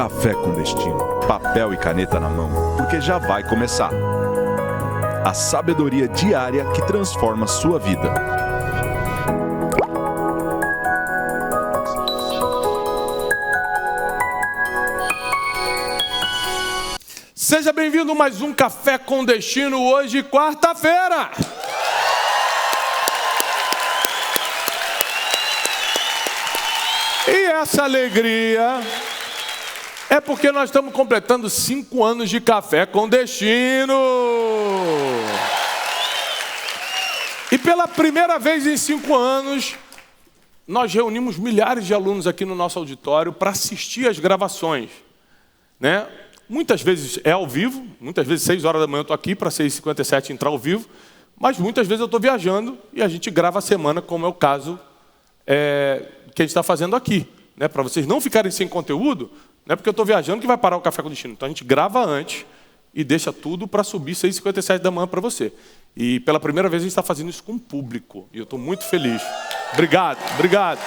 Café com Destino, papel e caneta na mão, porque já vai começar. A sabedoria diária que transforma sua vida. Seja bem-vindo a mais um Café com Destino, hoje, quarta-feira. E essa alegria é porque nós estamos completando 5 anos de Café com Destino. E pela primeira vez em 5 anos, nós reunimos milhares de alunos aqui no nosso auditório para assistir às gravações, né? Muitas vezes é ao vivo, muitas vezes 6 horas da manhã eu estou aqui para 6h57 entrar ao vivo, mas muitas vezes eu estou viajando e a gente grava a semana, como é o caso que a gente está fazendo aqui, né? Para vocês não ficarem sem conteúdo, não é porque eu estou viajando que vai parar o Café com Destino. Então a gente grava antes e deixa tudo para subir 6h57 da manhã para você. E pela primeira vez a gente está fazendo isso com o público e eu estou muito feliz. Obrigado, obrigado.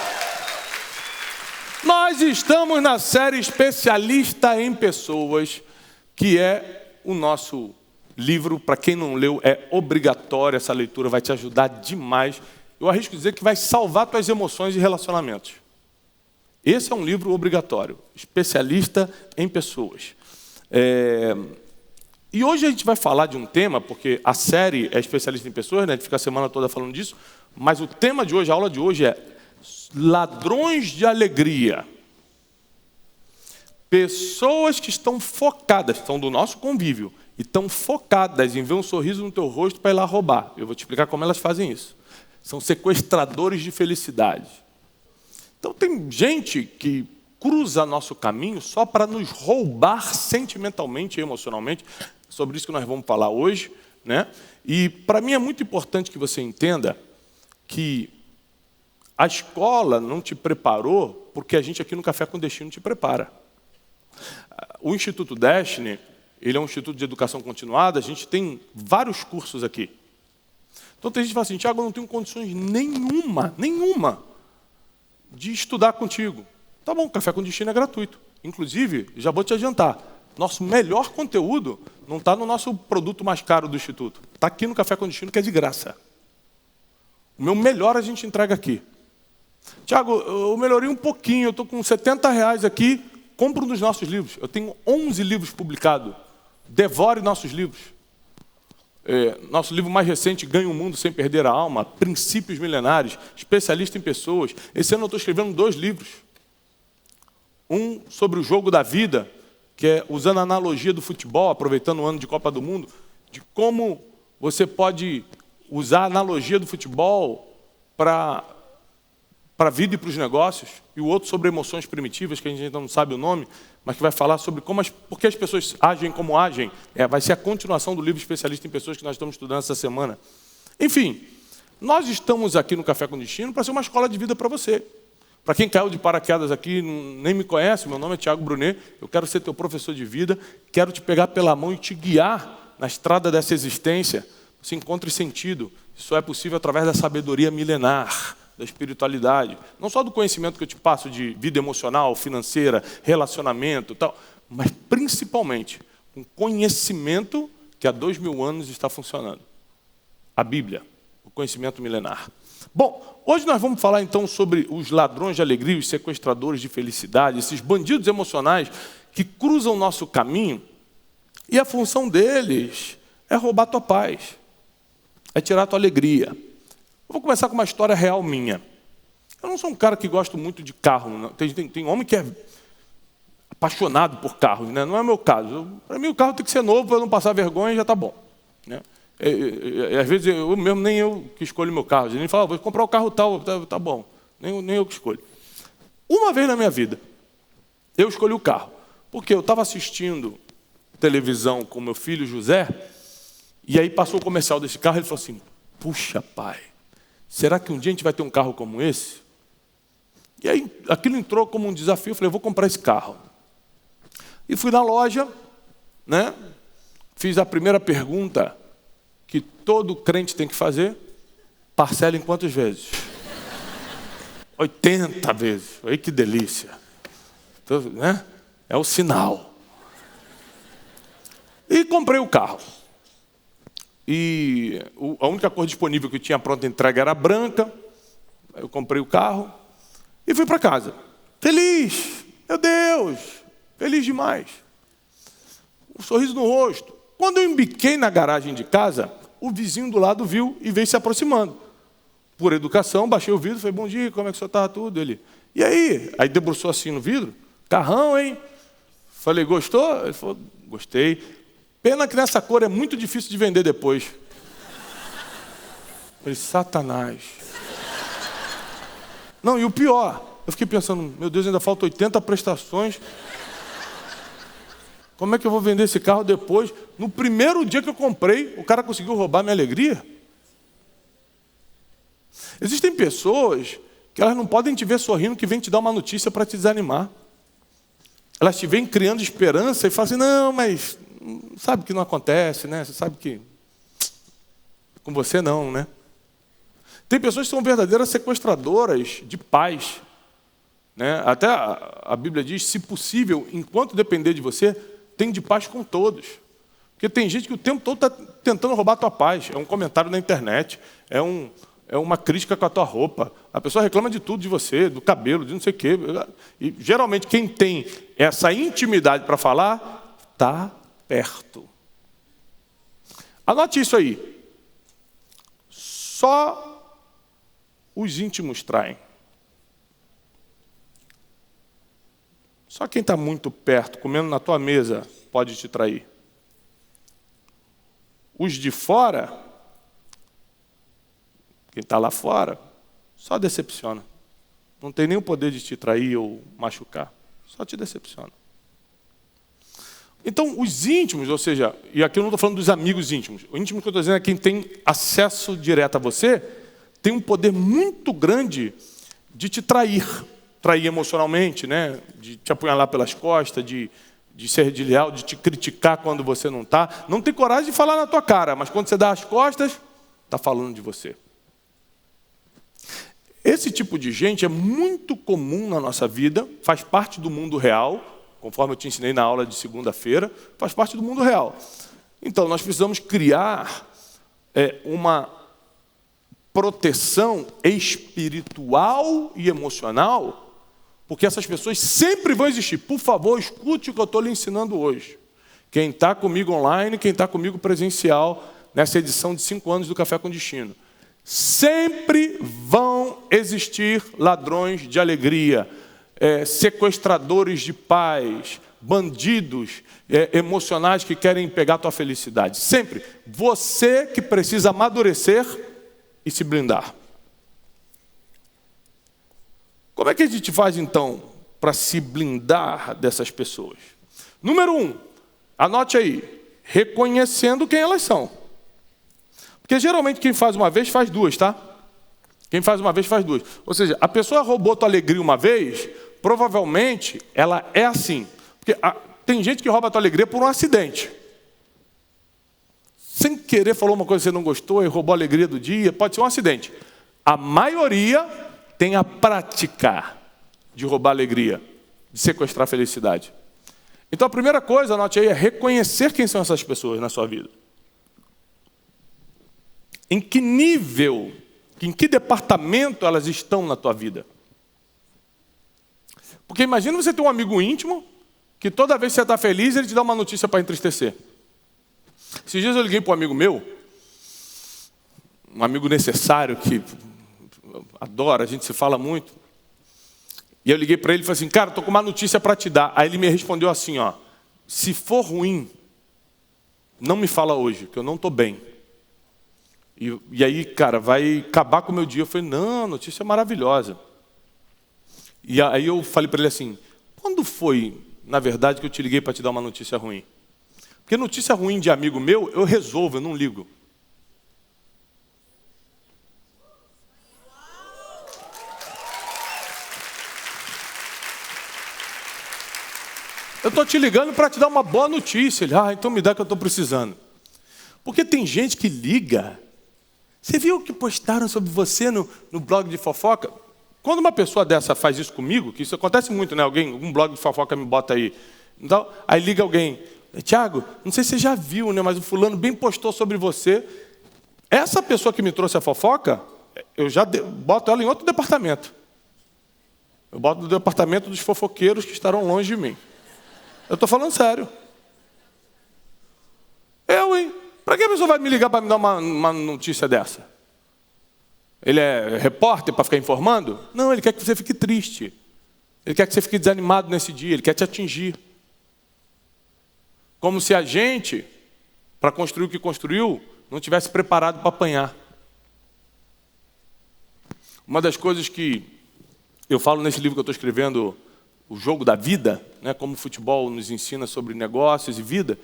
Nós estamos na série Especialista em Pessoas, que é o nosso livro. Para quem não leu, é obrigatório essa leitura, vai te ajudar demais. Eu arrisco dizer que vai salvar tuas emoções e relacionamentos. Esse é um livro obrigatório, Especialista em Pessoas. E hoje a gente vai falar de um tema, porque a série é Especialista em Pessoas, né? A gente fica a semana toda falando disso, mas o tema de hoje, a aula de hoje é ladrões de alegria. Pessoas que estão focadas, estão do nosso convívio, e estão focadas em ver um sorriso no teu rosto para ir lá roubar. Eu vou te explicar como elas fazem isso. São sequestradores de felicidade. Então tem gente que cruza nosso caminho só para nos roubar sentimentalmente e emocionalmente. Sobre isso que nós vamos falar hoje, né? E para mim é muito importante que você entenda que a escola não te preparou porque a gente aqui no Café com Destino te prepara. O Instituto Destiny, ele é um instituto de educação continuada, a gente tem vários cursos aqui. Então tem gente que fala assim, Tiago, eu não tenho condições nenhuma de estudar contigo. Tá bom, Café com Destino é gratuito. Inclusive, já vou te adiantar, nosso melhor conteúdo não está no nosso produto mais caro do Instituto. Está aqui no Café com Destino, que é de graça. O meu melhor a gente entrega aqui. Tiago, eu melhorei um pouquinho, eu estou com R$70 aqui, compra um dos nossos livros. Eu tenho 11 livros publicados. Devore nossos livros. Nosso livro mais recente, Ganhe o Mundo Sem Perder a Alma, Princípios Milenares, Especialista em Pessoas. Esse ano eu estou escrevendo 2 livros. Um sobre o jogo da vida, que é usando a analogia do futebol, aproveitando o ano de Copa do Mundo, de como você pode usar a analogia do futebol para a vida e para os negócios, e o outro sobre emoções primitivas, que a gente ainda não sabe o nome, mas que vai falar sobre por que as pessoas agem como agem. Vai ser a continuação do livro Especialista em Pessoas que nós estamos estudando essa semana. Enfim, nós estamos aqui no Café com Destino para ser uma escola de vida para você. Para quem caiu de paraquedas aqui, nem me conhece, meu nome é Tiago Brunet, eu quero ser teu professor de vida, quero te pegar pela mão e te guiar na estrada dessa existência. Você encontre sentido. Isso é possível através da sabedoria milenar, da espiritualidade, não só do conhecimento que eu te passo de vida emocional, financeira, relacionamento, tal, mas principalmente um conhecimento que há 2000 anos está funcionando. A Bíblia, o conhecimento milenar. Bom, hoje nós vamos falar então sobre os ladrões de alegria, os sequestradores de felicidade, esses bandidos emocionais que cruzam o nosso caminho e a função deles é roubar tua paz, é tirar tua alegria. Eu vou começar com uma história real minha. Eu não sou um cara que gosto muito de carro. Não. Tem homem que é apaixonado por carros, né? Não é o meu caso. Para mim o carro tem que ser novo para não passar vergonha e já está bom, né? Às vezes eu mesmo, nem eu que escolho meu carro. A gente fala, vou comprar o carro tal, tá bom. Nem eu que escolho. Uma vez na minha vida, eu escolhi o carro. Porque eu estava assistindo televisão com meu filho José, e aí passou o comercial desse carro, ele falou assim, puxa pai, será que um dia a gente vai ter um carro como esse? E aí aquilo entrou como um desafio, eu falei, eu vou comprar esse carro. E fui na loja, né? Fiz a primeira pergunta que todo crente tem que fazer, parcela em quantas vezes? 80 vezes. Aí que delícia. Então, né? É o sinal. E comprei o carro. E a única cor disponível que tinha pronta entrega era branca. Eu comprei o carro e fui para casa. Feliz, meu Deus, feliz demais. Um sorriso no rosto. Quando eu embiquei na garagem de casa, o vizinho do lado viu e veio se aproximando. Por educação, baixei o vidro, falei, bom dia, como é que o senhor está? Tudo. Ele, e aí? Aí debruçou assim no vidro, carrão, hein? Falei, gostou? Ele falou, gostei. Pena que nessa cor é muito difícil de vender depois. Falei, Satanás. Não, e o pior, eu fiquei pensando, meu Deus, ainda faltam 80 prestações. Como é que eu vou vender esse carro depois? No primeiro dia que eu comprei, o cara conseguiu roubar minha alegria. Existem pessoas que elas não podem te ver sorrindo, que vêm te dar uma notícia para te desanimar. Elas te vêm criando esperança e falam assim, não, mas sabe que não acontece, né? Você sabe que com você não, né? Tem pessoas que são verdadeiras sequestradoras de paz. Né? Até a Bíblia diz, se possível, enquanto depender de você, tem de paz com todos. Porque tem gente que o tempo todo está tentando roubar a tua paz. É um comentário na internet, é uma crítica com a tua roupa. A pessoa reclama de tudo de você, do cabelo, de não sei o quê. E geralmente quem tem essa intimidade para falar, está perto. Anote isso aí. Só os íntimos traem. Só quem está muito perto, comendo na tua mesa, pode te trair. Os de fora, quem está lá fora, só decepciona. Não tem nem o poder de te trair ou machucar. Só te decepciona. Então, os íntimos, ou seja, e aqui eu não estou falando dos amigos íntimos. O íntimo que eu estou dizendo é quem tem acesso direto a você, tem um poder muito grande de te trair. Trair emocionalmente, né? De te apunhalar pelas costas, de ser desleal, de te criticar quando você não está. Não tem coragem de falar na tua cara, mas quando você dá as costas, está falando de você. Esse tipo de gente é muito comum na nossa vida, faz parte do mundo real, conforme eu te ensinei na aula de segunda-feira, faz parte do mundo real. Então, nós precisamos criar uma proteção espiritual e emocional, porque essas pessoas sempre vão existir. Por favor, escute o que eu estou lhe ensinando hoje. Quem está comigo online, quem está comigo presencial, nessa edição de 5 anos do Café com Destino. Sempre vão existir ladrões de alegria, sequestradores de paz, bandidos emocionais que querem pegar a tua felicidade. Sempre. Você que precisa amadurecer e se blindar. Como é que a gente faz, então, para se blindar dessas pessoas? Número 1, anote aí, reconhecendo quem elas são. Porque geralmente quem faz uma vez, faz duas, tá? Quem faz uma vez, faz duas. Ou seja, a pessoa roubou tua alegria uma vez, provavelmente ela é assim. Porque tem gente que rouba a tua alegria por um acidente. Sem querer falou uma coisa que você não gostou e roubou a alegria do dia, pode ser um acidente. A maioria tem a prática de roubar a alegria, de sequestrar a felicidade. Então a primeira coisa, anote aí, é reconhecer quem são essas pessoas na sua vida. Em que nível, em que departamento elas estão na tua vida. Porque imagina você ter um amigo íntimo, que toda vez que você está feliz, ele te dá uma notícia para entristecer. Esses dias eu liguei para um amigo meu, um amigo necessário, que adora, a gente se fala muito. E eu liguei para ele e falei assim, cara, estou com uma notícia para te dar. Aí ele me respondeu assim, ó, se for ruim, não me fala hoje, que eu não estou bem. E aí, cara, vai acabar com o meu dia. Eu falei, não, a notícia é maravilhosa. E aí eu falei para ele assim, quando foi, na verdade, que eu te liguei para te dar uma notícia ruim? Porque notícia ruim de amigo meu, eu resolvo, eu não ligo. Eu estou te ligando para te dar uma boa notícia. Ele, então me dá que eu estou precisando. Porque tem gente que liga. Você viu o que postaram sobre você no blog de fofoca? Quando uma pessoa dessa faz isso comigo, que isso acontece muito, né? Um blog de fofoca me bota aí, Então, aí liga alguém. Tiago, não sei se você já viu, né, mas o fulano bem postou sobre você. Essa pessoa que me trouxe a fofoca, eu já boto ela em outro departamento. Eu boto no departamento dos fofoqueiros que estarão longe de mim. Eu estou falando sério. Hein? Para que a pessoa vai me ligar para me dar uma notícia dessa? Ele é repórter para ficar informando? Não, ele quer que você fique triste. Ele quer que você fique desanimado nesse dia. Ele quer te atingir. Como se a gente, para construir o que construiu, não tivesse preparado para apanhar. Uma das coisas que eu falo nesse livro que eu estou escrevendo, O Jogo da Vida, né, como o futebol nos ensina sobre negócios e vida.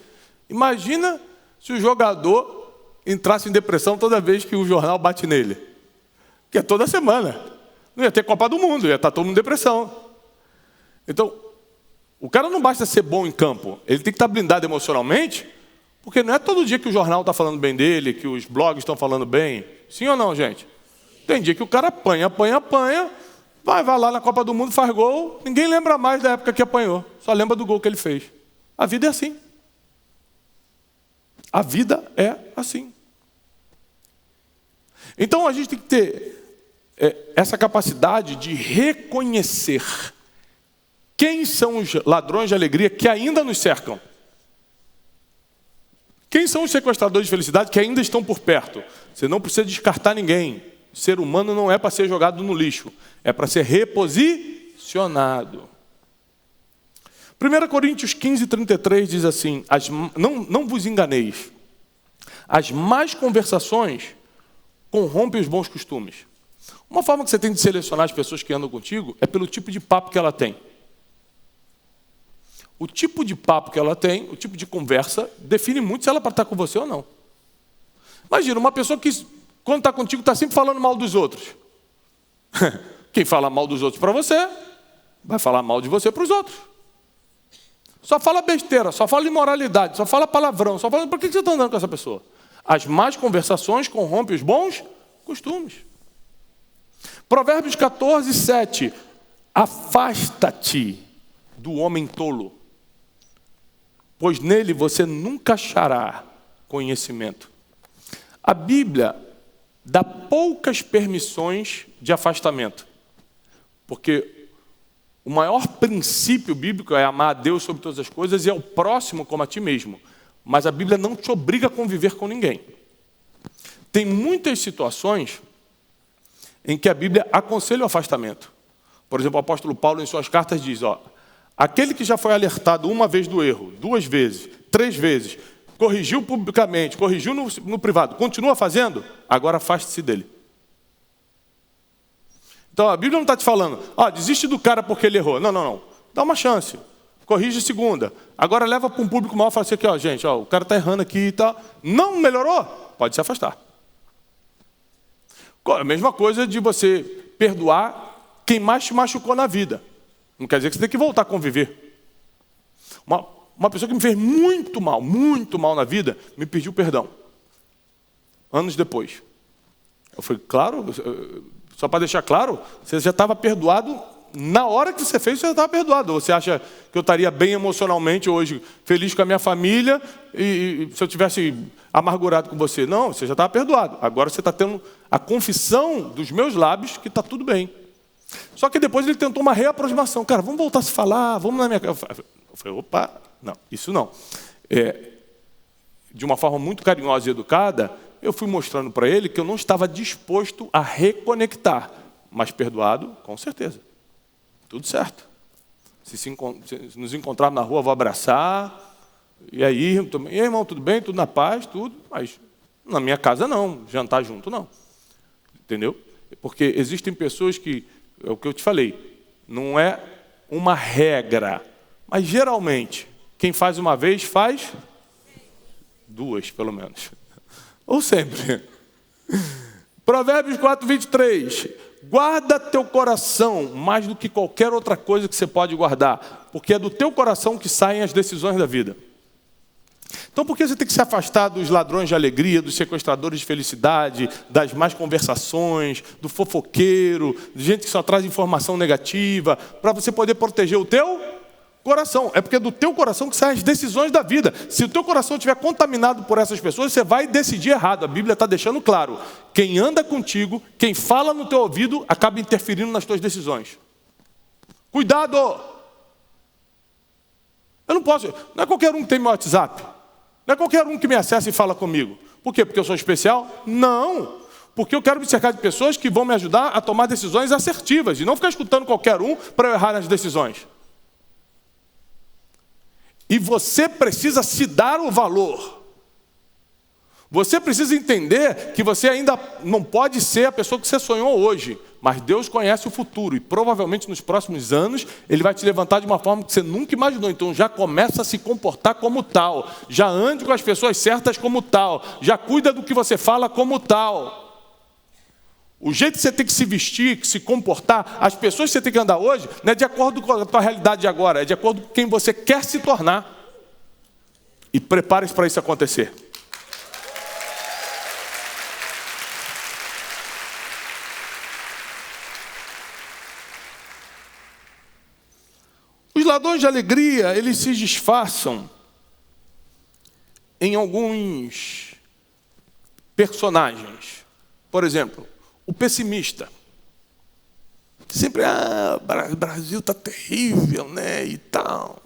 Imagina se o jogador entrasse em depressão toda vez que o jornal bate nele. Que é toda semana. Não ia ter Copa do Mundo, ia estar todo mundo em depressão. Então, o cara não basta ser bom em campo, ele tem que estar blindado emocionalmente, porque não é todo dia que o jornal está falando bem dele, que os blogs estão falando bem. Sim ou não, gente? Tem dia que o cara apanha, vai lá na Copa do Mundo, faz gol, ninguém lembra mais da época que apanhou, só lembra do gol que ele fez. A vida é assim. A vida é assim. Então a gente tem que ter essa capacidade de reconhecer quem são os ladrões de alegria que ainda nos cercam. Quem são os sequestradores de felicidade que ainda estão por perto? Você não precisa descartar ninguém. O ser humano não é para ser jogado no lixo, é para ser reposicionado. 1 Coríntios 15, 33 diz assim, não vos enganeis, as más conversações corrompem os bons costumes. Uma forma que você tem de selecionar as pessoas que andam contigo é pelo tipo de papo que ela tem. O tipo de papo que ela tem, o tipo de conversa, define muito se ela vai estar com você ou não. Imagina, uma pessoa que, quando está contigo, está sempre falando mal dos outros. Quem fala mal dos outros para você, vai falar mal de você para os outros. Só fala besteira, só fala imoralidade, só fala palavrão, só fala... Por que você está andando com essa pessoa? As más conversações corrompem os bons costumes. Provérbios 14, 7. Afasta-te do homem tolo, pois nele você nunca achará conhecimento. A Bíblia dá poucas permissões de afastamento, porque o maior princípio bíblico é amar a Deus sobre todas as coisas e ao próximo como a ti mesmo. Mas a Bíblia não te obriga a conviver com ninguém. Tem muitas situações em que a Bíblia aconselha o afastamento. Por exemplo, o apóstolo Paulo, em suas cartas, diz, aquele que já foi alertado uma vez do erro, 2 vezes, 3 vezes, corrigiu publicamente, corrigiu no privado, continua fazendo, agora afaste-se dele. Então, a Bíblia não está te falando, desiste do cara porque ele errou. Não. Dá uma chance. Corrige a segunda. Agora leva para um público maior e fala assim, aqui, gente, o cara está errando aqui e tal. Não melhorou? Pode se afastar. A mesma coisa de você perdoar quem mais te machucou na vida. Não quer dizer que você tem que voltar a conviver. Uma pessoa que me fez muito mal na vida, me pediu perdão. Anos depois. Eu falei, claro, só para deixar claro, você já estava perdoado, na hora que você fez, você já estava perdoado. Você acha que eu estaria bem emocionalmente hoje, feliz com a minha família, e se eu tivesse amargurado com você? Não, você já estava perdoado. Agora você está tendo a confissão dos meus lábios que está tudo bem. Só que depois ele tentou uma reaproximação. Cara, vamos voltar a se falar, vamos na minha casa. Eu falei, opa, não, isso não. De uma forma muito carinhosa e educada, eu fui mostrando para ele que eu não estava disposto a reconectar, mas perdoado, com certeza. Tudo certo. Se nos encontrarmos na rua, vou abraçar. E aí, irmão, tudo bem? Tudo na paz? Tudo. Mas na minha casa não, jantar junto não. Entendeu? Porque existem pessoas que, é o que eu te falei, não é uma regra, mas geralmente, quem faz uma vez, faz 2, pelo menos. Ou sempre. Provérbios 4, 23. Guarda teu coração mais do que qualquer outra coisa que você pode guardar, porque é do teu coração que saem as decisões da vida. Então, por que você tem que se afastar dos ladrões de alegria, dos sequestradores de felicidade, das más conversações, do fofoqueiro, de gente que só traz informação negativa, para você poder proteger o teu coração. É porque é do teu coração que saem as decisões da vida. Se o teu coração estiver contaminado por essas pessoas, você vai decidir errado. A Bíblia está deixando claro. Quem anda contigo, quem fala no teu ouvido, acaba interferindo nas tuas decisões. Cuidado! Eu não posso... Não é qualquer um que tem meu WhatsApp. Não é qualquer um que me acessa e fala comigo. Por quê? Porque eu sou especial? Não! Porque eu quero me cercar de pessoas que vão me ajudar a tomar decisões assertivas. E não ficar escutando qualquer um para eu errar nas decisões. E você precisa se dar o valor. Você precisa entender que você ainda não pode ser a pessoa que você sonhou hoje. Mas Deus conhece o futuro. E provavelmente nos próximos anos, Ele vai te levantar de uma forma que você nunca imaginou. Então já começa a se comportar como tal. Já ande com as pessoas certas como tal. Já cuida do que você fala como tal. O jeito que você tem que se vestir, que se comportar, as pessoas que você tem que andar hoje, não é de acordo com a tua realidade de agora, é de acordo com quem você quer se tornar. E prepare-se para isso acontecer. Os ladrões de alegria, eles se disfarçam em alguns personagens. Por exemplo, o pessimista. Sempre, o Brasil está terrível, né, e tal.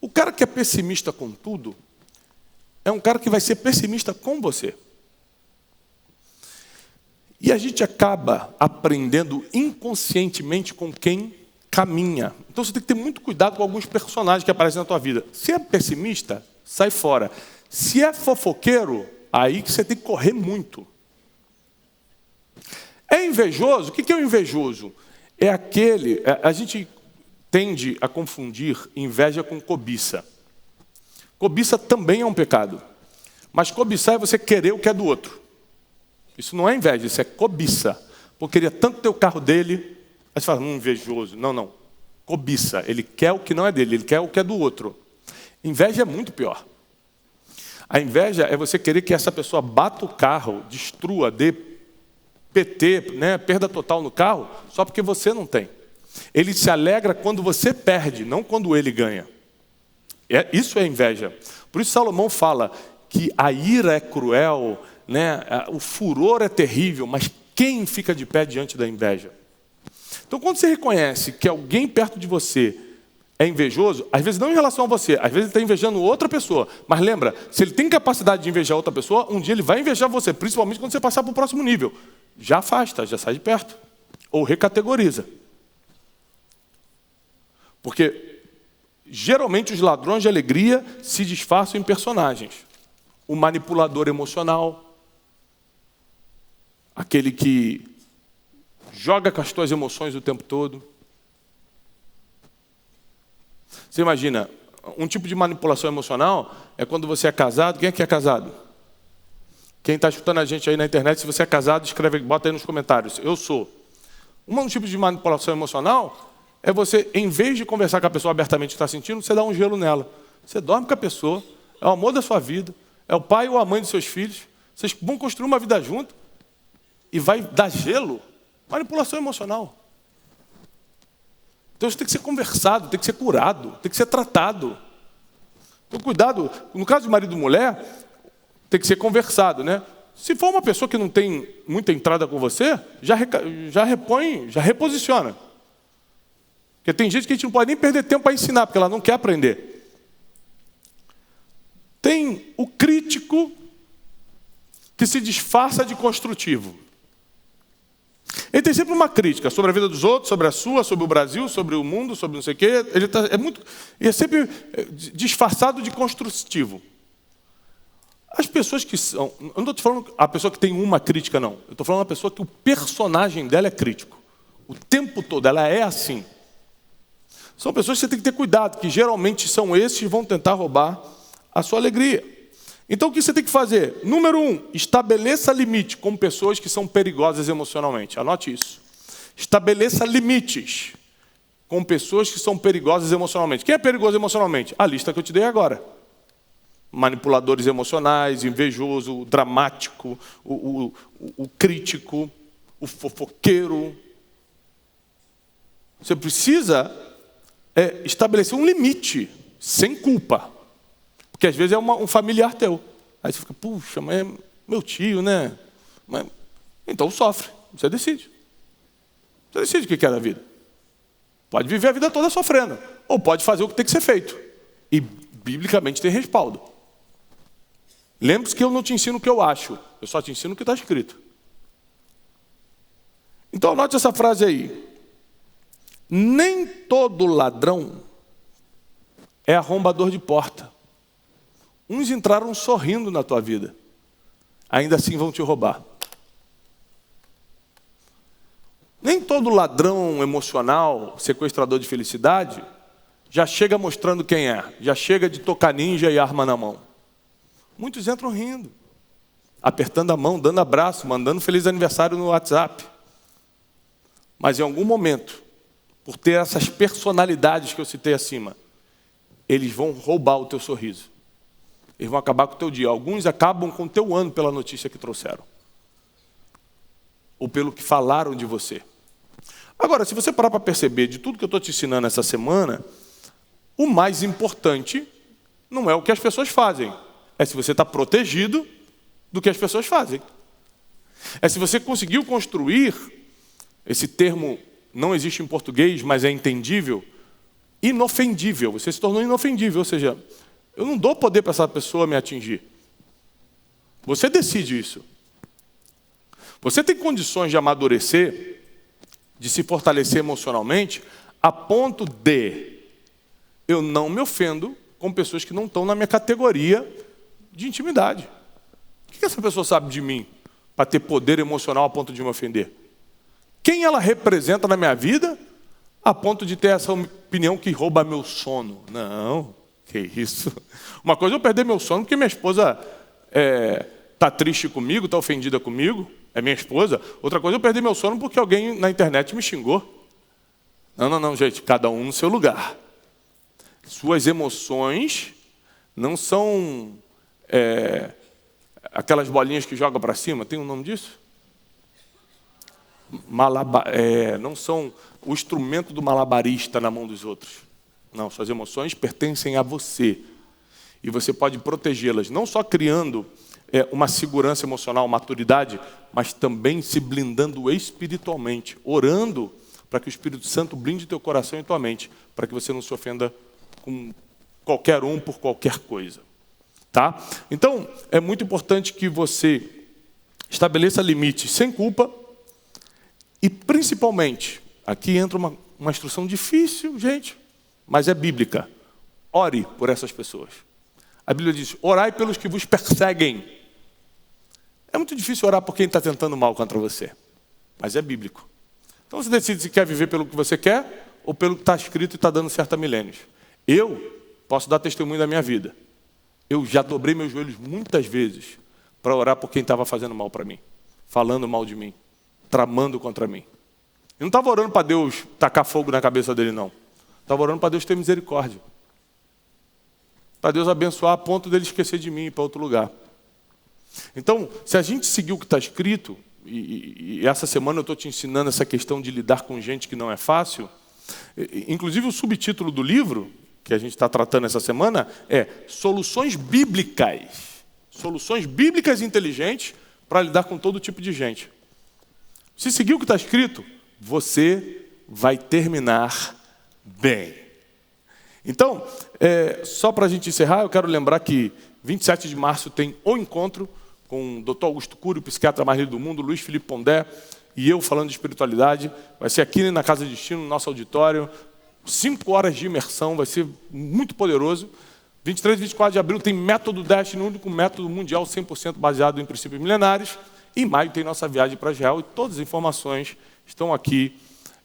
O cara que é pessimista com tudo, é um cara que vai ser pessimista com você. E a gente acaba aprendendo inconscientemente com quem caminha. Então você tem que ter muito cuidado com alguns personagens que aparecem na tua vida. Se é pessimista, sai fora. Se é fofoqueiro, aí que você tem que correr muito. É invejoso? O que é o invejoso? É aquele... A gente tende a confundir inveja com cobiça. Cobiça também é um pecado. Mas cobiçar é você querer o que é do outro. Isso não é inveja, isso é cobiça. Porque queria tanto ter o carro dele, aí você fala, invejoso. Não. Cobiça. Ele quer o que não é dele, ele quer o que é do outro. Inveja é muito pior. A inveja é você querer que essa pessoa bata o carro, destrua, dê PT, né, perda total no carro, só porque você não tem. Ele se alegra quando você perde, não quando ele ganha. Isso é inveja. Por isso Salomão fala que a ira é cruel, né, o furor é terrível, mas quem fica de pé diante da inveja? Então, quando você reconhece que alguém perto de você é invejoso, às vezes não em relação a você, às vezes ele está invejando outra pessoa. Mas lembra, se ele tem capacidade de invejar outra pessoa, um dia ele vai invejar você, principalmente quando você passar para o próximo nível. Já afasta, já sai de perto. Ou recategoriza. Porque, geralmente, os ladrões de alegria se disfarçam em personagens. O manipulador emocional, aquele que joga com as tuas emoções o tempo todo. Você imagina, um tipo de manipulação emocional é quando você é casado. Quem é que é casado? Quem está escutando a gente aí na internet, se você é casado, escreve, bota aí nos comentários. Eu sou. Um tipo de manipulação emocional é você, em vez de conversar com a pessoa abertamente que está sentindo, você dá um gelo nela. Você dorme com a pessoa, é o amor da sua vida, é o pai ou a mãe dos seus filhos. Vocês vão construir uma vida junto e vai dar gelo. Manipulação emocional. Então isso tem que ser conversado, tem que ser curado, tem que ser tratado. Então cuidado, no caso de marido e mulher, tem que ser conversado, né? Se for uma pessoa que não tem muita entrada com você, já repõe, já reposiciona. Porque tem gente que a gente não pode nem perder tempo para ensinar, porque ela não quer aprender. Tem o crítico que se disfarça de construtivo. Ele tem sempre uma crítica sobre a vida dos outros, sobre a sua, sobre o Brasil, sobre o mundo, sobre não sei o quê. Ele é sempre disfarçado de construtivo. As pessoas que são... Eu não estou falando a pessoa que tem uma crítica, não. Eu estou falando a pessoa que o personagem dela é crítico. O tempo todo, ela é assim. São pessoas que você tem que ter cuidado, que geralmente são esses que vão tentar roubar a sua alegria. Então, o que você tem que fazer? Número 1, estabeleça limite com pessoas que são perigosas emocionalmente. Anote isso. Estabeleça limites com pessoas que são perigosas emocionalmente. Quem é perigoso emocionalmente? A lista que eu te dei agora. Manipuladores emocionais, invejoso, o dramático, o crítico, o fofoqueiro. Você precisa é estabelecer um limite, sem culpa. Porque às vezes é um familiar teu. Aí você fica, puxa, mas é meu tio, né? Mas... Então sofre, você decide. Você decide o que quer da vida. Pode viver a vida toda sofrendo, ou pode fazer o que tem que ser feito. E biblicamente tem respaldo. Lembre-se que eu não te ensino o que eu acho, eu só te ensino o que está escrito. Então anote essa frase aí. Nem todo ladrão é arrombador de porta. Uns entraram sorrindo na tua vida, ainda assim vão te roubar. Nem todo ladrão emocional, sequestrador de felicidade, já chega mostrando quem é, já chega de tocar ninja e arma na mão. Muitos entram rindo, apertando a mão, dando abraço, mandando feliz aniversário no WhatsApp. Mas em algum momento, por ter essas personalidades que eu citei acima, eles vão roubar o teu sorriso. Eles vão acabar com o teu dia. Alguns acabam com o teu ano pela notícia que trouxeram. Ou pelo que falaram de você. Agora, se você parar para perceber de tudo que eu estou te ensinando essa semana, o mais importante não é o que as pessoas fazem. É se você está protegido do que as pessoas fazem. É se você conseguiu construir, esse termo não existe em português, mas é entendível, inofendível. Você se tornou inofendível, ou seja, eu não dou poder para essa pessoa me atingir. Você decide isso. Você tem condições de amadurecer, de se fortalecer emocionalmente, a ponto de eu não me ofendo com pessoas que não estão na minha categoria de intimidade. O que essa pessoa sabe de mim para ter poder emocional a ponto de me ofender? Quem ela representa na minha vida a ponto de ter essa opinião que rouba meu sono? Não, que isso. Uma coisa é eu perder meu sono porque minha esposa está triste comigo, está ofendida comigo, é minha esposa. Outra coisa é eu perder meu sono porque alguém na internet me xingou. Não, gente, cada um no seu lugar. Suas emoções não são aquelas bolinhas que joga para cima, tem um nome disso? Não são o instrumento do malabarista na mão dos outros. Não, suas emoções pertencem a você. E você pode protegê-las, não só criando uma segurança emocional, maturidade, mas também se blindando espiritualmente, orando para que o Espírito Santo blinde teu coração e tua mente, para que você não se ofenda com qualquer um por qualquer coisa. Tá? Então, é muito importante que você estabeleça limites sem culpa e, principalmente, aqui entra uma instrução difícil, gente, mas é bíblica. Ore por essas pessoas. A Bíblia diz, orai pelos que vos perseguem. É muito difícil orar por quem está tentando mal contra você, mas é bíblico. Então você decide se quer viver pelo que você quer ou pelo que está escrito e está dando certo há milênios. Eu posso dar testemunho da minha vida. Eu já dobrei meus joelhos muitas vezes para orar por quem estava fazendo mal para mim, falando mal de mim, tramando contra mim. Eu não estava orando para Deus tacar fogo na cabeça dele, não. Estava orando para Deus ter misericórdia. Para Deus abençoar a ponto dele esquecer de mim e ir para outro lugar. Então, se a gente seguir o que está escrito, e essa semana eu estou te ensinando essa questão de lidar com gente que não é fácil, inclusive o subtítulo do livro, que a gente está tratando essa semana, é Soluções Bíblicas. Soluções bíblicas inteligentes para lidar com todo tipo de gente. Se seguir o que está escrito, você vai terminar bem. Então, só para a gente encerrar, eu quero lembrar que 27 de março tem o encontro com o Dr. Augusto Cury, o psiquiatra mais lido do mundo, Luiz Felipe Pondé, e eu falando de espiritualidade. Vai ser aqui na Casa de Destino, no nosso auditório. 5 horas de imersão, vai ser muito poderoso. 23 e 24 de abril tem método DASH, no único método mundial 100% baseado em princípios milenares. Em maio tem nossa viagem para Israel e todas as informações estão aqui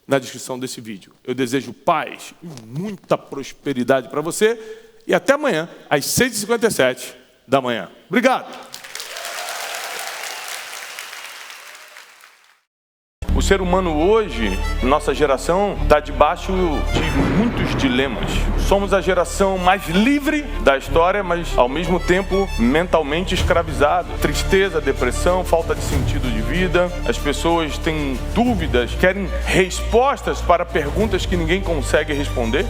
na descrição desse vídeo. Eu desejo paz e muita prosperidade para você e até amanhã, às 6h57 da manhã. Obrigado! O ser humano hoje, nossa geração, está debaixo de muitos dilemas. Somos a geração mais livre da história, mas ao mesmo tempo mentalmente escravizada. Tristeza, depressão, falta de sentido de vida. As pessoas têm dúvidas, querem respostas para perguntas que ninguém consegue responder.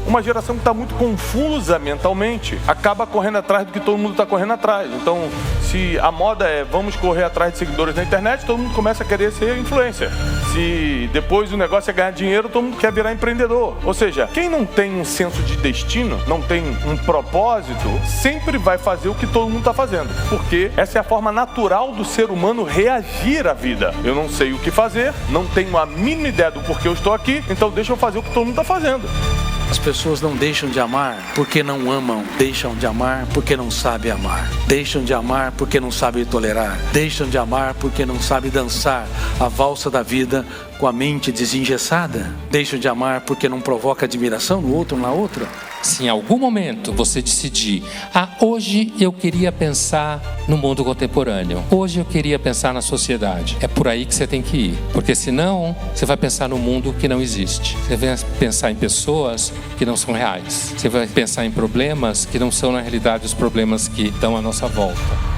uma geração que está muito confusa mentalmente acaba correndo atrás do que todo mundo está correndo atrás. Então, se a moda é vamos correr atrás de seguidores na internet, todo mundo começa a querer ser influencer. Se depois o negócio é ganhar dinheiro, todo mundo quer virar empreendedor. Ou seja, quem não tem um senso de destino, não tem um propósito, sempre vai fazer o que todo mundo está fazendo. Porque essa é a forma natural do ser humano reagir à vida. Eu não sei o que fazer, não tenho a mínima ideia do porquê eu estou aqui, então deixa eu fazer o que todo mundo está fazendo. As pessoas não deixam de amar porque não amam. Deixam de amar porque não sabem amar. Deixam de amar porque não sabem tolerar. Deixam de amar porque não sabem dançar a valsa da vida com a mente desengessada. Deixam de amar porque não provoca admiração no outro, na outra. Se em algum momento você decidir, hoje eu queria pensar no mundo contemporâneo, hoje eu queria pensar na sociedade, é por aí que você tem que ir, porque senão você vai pensar no mundo que não existe, você vai pensar em pessoas que não são reais, você vai pensar em problemas que não são na realidade os problemas que estão à nossa volta.